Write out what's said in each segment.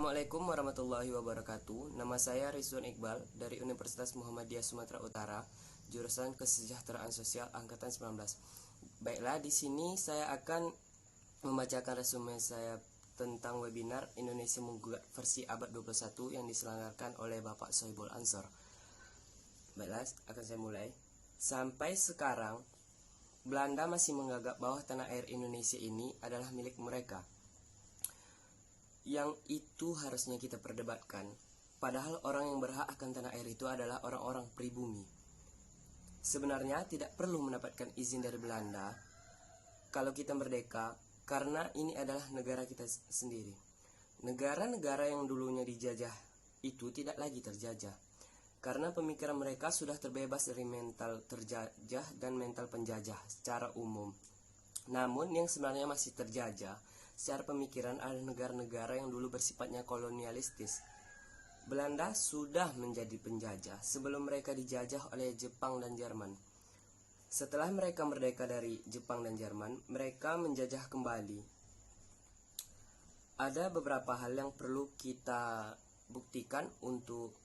Assalamualaikum warahmatullahi wabarakatuh. Nama saya Rizwan Iqbal dari Universitas Muhammadiyah Sumatera Utara, jurusan Kesejahteraan Sosial angkatan 19. Baiklah, di sini saya akan membacakan resume saya tentang webinar Indonesia Menggugat versi abad 21 yang diselenggarakan oleh Bapak Sohibul Ansor. Baiklah, akan saya mulai. Sampai sekarang, Belanda masih menganggap bahwa tanah air Indonesia ini adalah milik mereka. Yang itu harusnya kita perdebatkan. Padahal orang yang berhak akan tanah air itu adalah orang-orang pribumi. Sebenarnya tidak perlu mendapatkan izin dari Belanda kalau kita merdeka, karena ini adalah negara kita sendiri. Negara-negara yang dulunya dijajah itu tidak lagi terjajah, karena pemikiran mereka sudah terbebas dari mental terjajah dan mental penjajah secara umum. Namun yang sebenarnya masih terjajah secara pemikiran adalah negara-negara yang dulu bersifatnya kolonialistis. Belanda sudah menjadi penjajah sebelum mereka dijajah oleh Jepang dan Jerman. Setelah mereka merdeka dari Jepang dan Jerman, mereka menjajah kembali. Ada beberapa hal yang perlu kita buktikan untuk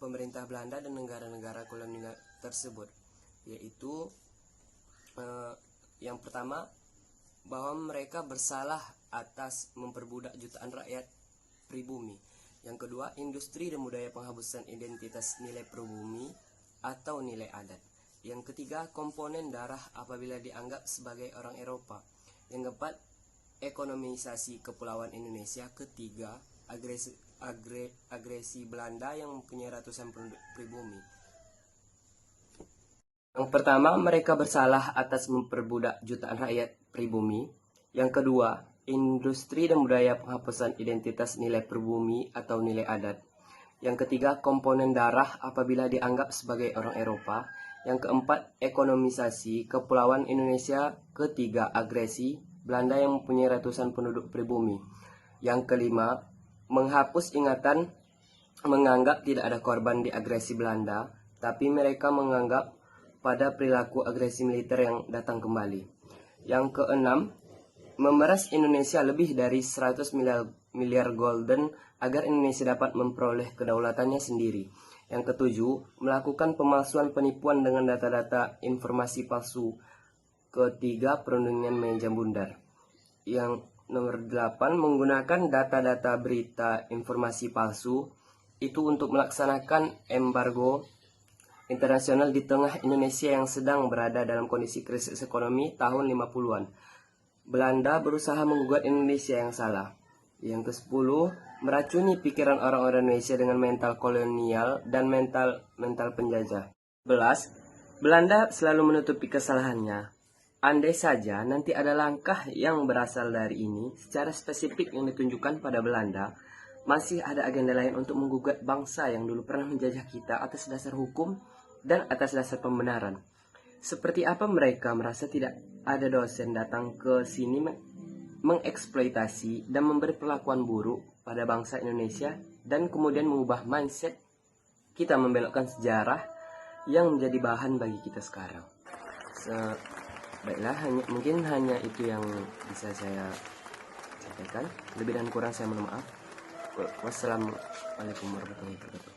pemerintah Belanda dan negara-negara kolonial tersebut, yaitu yang pertama, bahwa mereka bersalah atas memperbudak jutaan rakyat pribumi. Yang kedua, industri dan budaya penghapusan identitas nilai pribumi atau nilai adat. Yang ketiga, komponen darah apabila dianggap sebagai orang Eropa. Yang keempat, ekonomisasi kepulauan Indonesia. Ketiga, agresi Belanda yang mempunyai ratusan penduduk pribumi. Yang pertama, mereka bersalah atas memperbudak jutaan rakyat pribumi. Yang kedua, industri dan budaya penghapusan identitas nilai pribumi atau nilai adat. Yang ketiga, komponen darah apabila dianggap sebagai orang Eropa. Yang keempat, ekonomisasi kepulauan Indonesia. Ketiga, agresi Belanda yang mempunyai ratusan penduduk pribumi. Yang kelima, menghapus ingatan menganggap tidak ada korban di agresi Belanda, tapi mereka menganggap pada perilaku agresi militer yang datang kembali. Yang keenam, memeras Indonesia lebih dari 100 miliar golden agar Indonesia dapat memperoleh kedaulatannya sendiri. Yang ketujuh, melakukan pemalsuan penipuan dengan data-data informasi palsu. Ketiga, perundingan meja bundar. Yang nomor 8, menggunakan data-data berita informasi palsu itu untuk melaksanakan embargo internasional di tengah Indonesia yang sedang berada dalam kondisi krisis ekonomi tahun 50-an. Belanda berusaha menggugat Indonesia yang salah. Yang ke-10, meracuni pikiran orang-orang Indonesia dengan mental kolonial dan mental penjajah. 11, Belanda selalu menutupi kesalahannya. Andai saja nanti ada langkah yang berasal dari ini secara spesifik yang ditunjukkan pada Belanda, masih ada agenda lain untuk menggugat bangsa yang dulu pernah menjajah kita atas dasar hukum dan atas dasar pembenaran. Seperti apa mereka merasa tidak ada dosen datang ke sini mengeksploitasi dan memberi perlakuan buruk pada bangsa Indonesia dan kemudian mengubah mindset kita, membelokkan sejarah yang menjadi bahan bagi kita sekarang. Baiklah, mungkin hanya itu yang bisa saya sampaikan. Lebih dan kurang saya mohon maaf. Wassalamualaikum warahmatullahi wabarakatuh.